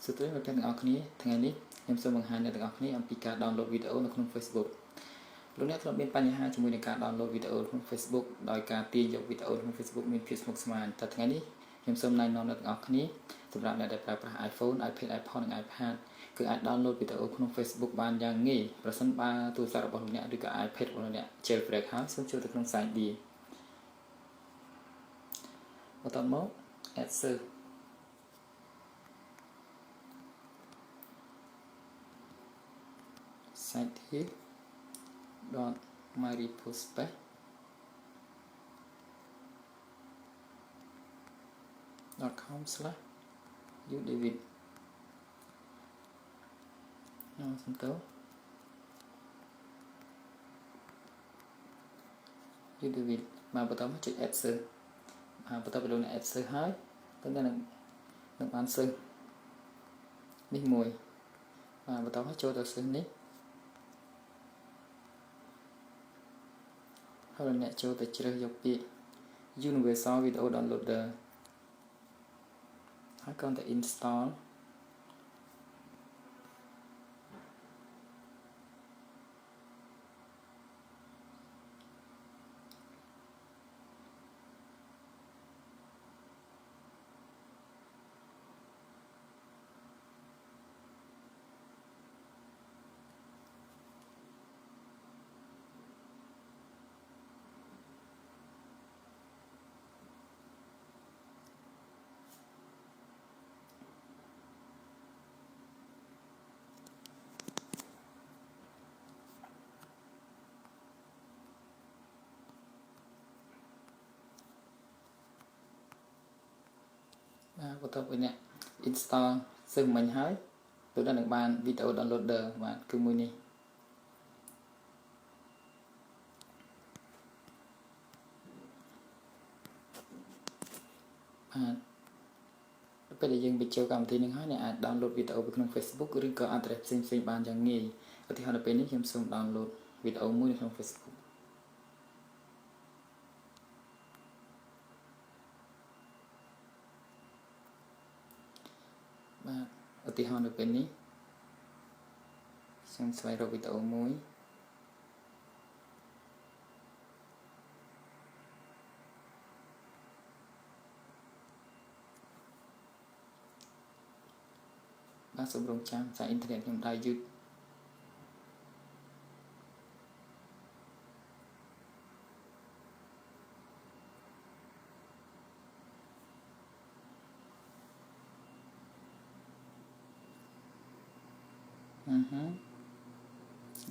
សួស្តីអ្នកទាំងអស់គ្នាថ្ងៃនេះខ្ញុំសូមបង្ហាញអ្នកទាំងអស់គ្នាអំពីការ download វីដេអូនៅក្នុង Facebook លោកអ្នកធ្លាប់មានបញ្ហាជាមួយនឹងការ download វីដេអូក្នុង Facebook ដោយការទាញយកវីដេអូក្នុង Facebook មានភាពស្មុគស្មាញតែថ្ងៃនេះខ្ញុំសូមណែនាំអ្នកទាំងអស់គ្នាសម្រាប់អ្នកដែលប្រើប្រាស់ iPhone, iPad, iPod និង iPad គឺអាច download វីដេអូក្នុង Facebook បានយ៉ាងងាយប្រសិនបើទូរស័ព្ទរបស់លោកអ្នកឬក៏ iPad របស់លោកអ្នក jailbreak ហើយសូមចូលទៅក្នុង site D បន្តមក add search site here dot myrepostspace .com/udavid សំទៅ udavid មកបន្តមកចុច add search បន្តទៅលោកអ្នក add search ហើយទៅនឹងបាន search នេះមួយបន្តមកចូលទៅ search នេះហើយអ្នកចូលទៅជ្រើសយកពាក្យ Universal Video Downloader ហើយគ្រាន់តែ install បន្ទាប់ពីអ្នក install សឹកមិញហើយលោកអ្នកនឹងបាន video downloader បាទគឺមួយនេះបាទពេលដែលយើងបញ្ចូលកម្មវិធីនេះហើយអ្នកអាច download វីដេអូពីក្នុង Facebook ឬក៏ address ផ្សេងៗបានយ៉ាងងាយឧទាហរណ៍នៅពេលនេះខ្ញុំសូម download វីដេអូមួយនៅក្នុង Facebook បាទឧទាហរណ៍នៅពេលនេះខ្ញុំស្វែងរកវីដេអូមួយបាទសូមរងចាំសារអ៊ីនធឺណិតខ្ញុំដើរយឺត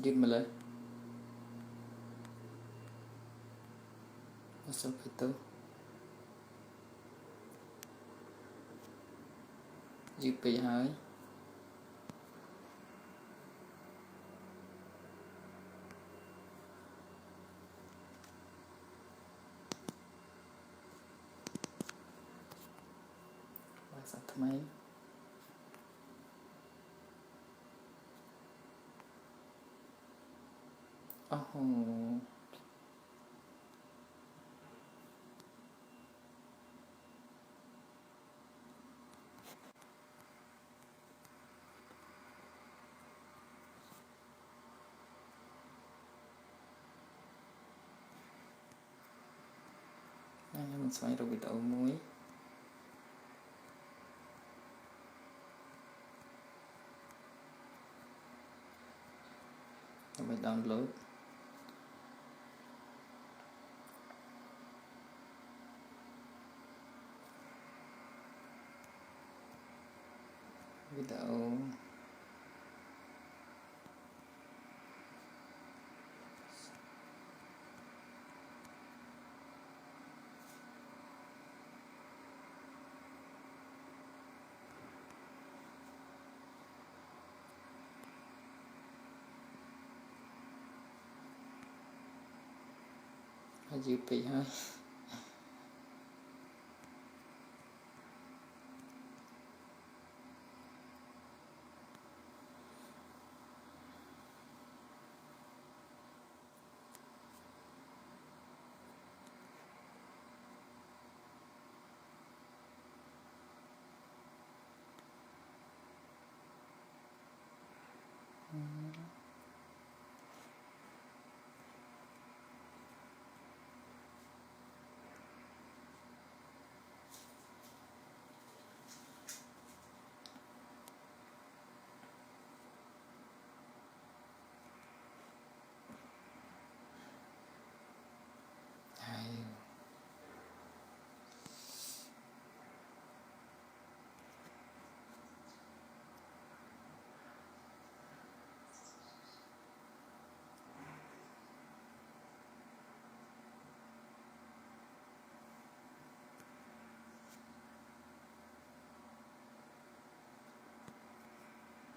យឺតមកលើសូមទៅយឺតពេកហើយបាទសាថ្មីអូហូខ្ញុំស្វែងរកវីដេអូមួយដើម្បី download វីដេអូយឺតពេកហើយ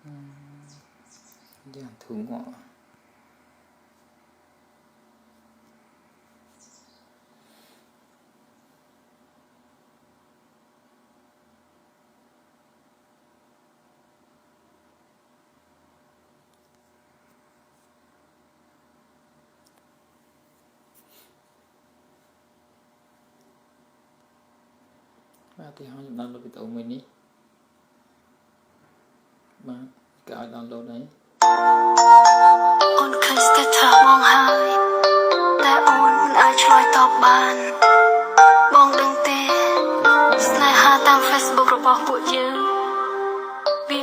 Dạ thùng ngọ và thì họ download video mình đi mà cái download đấy អូនឃើញស្ទះថាបងហើយតែអូនមិនអាចឆ្លើយតបបានបងដឹងទេស្នេហាតាម Facebook របស់ពួកយើងវា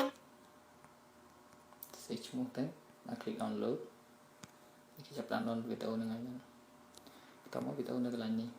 សេឈ្មោះទៅដាក់ click download គេចាប់ download វីដេអូហ្នឹងហើយតោះមកវីដេអូនៅកន្លែងនេះ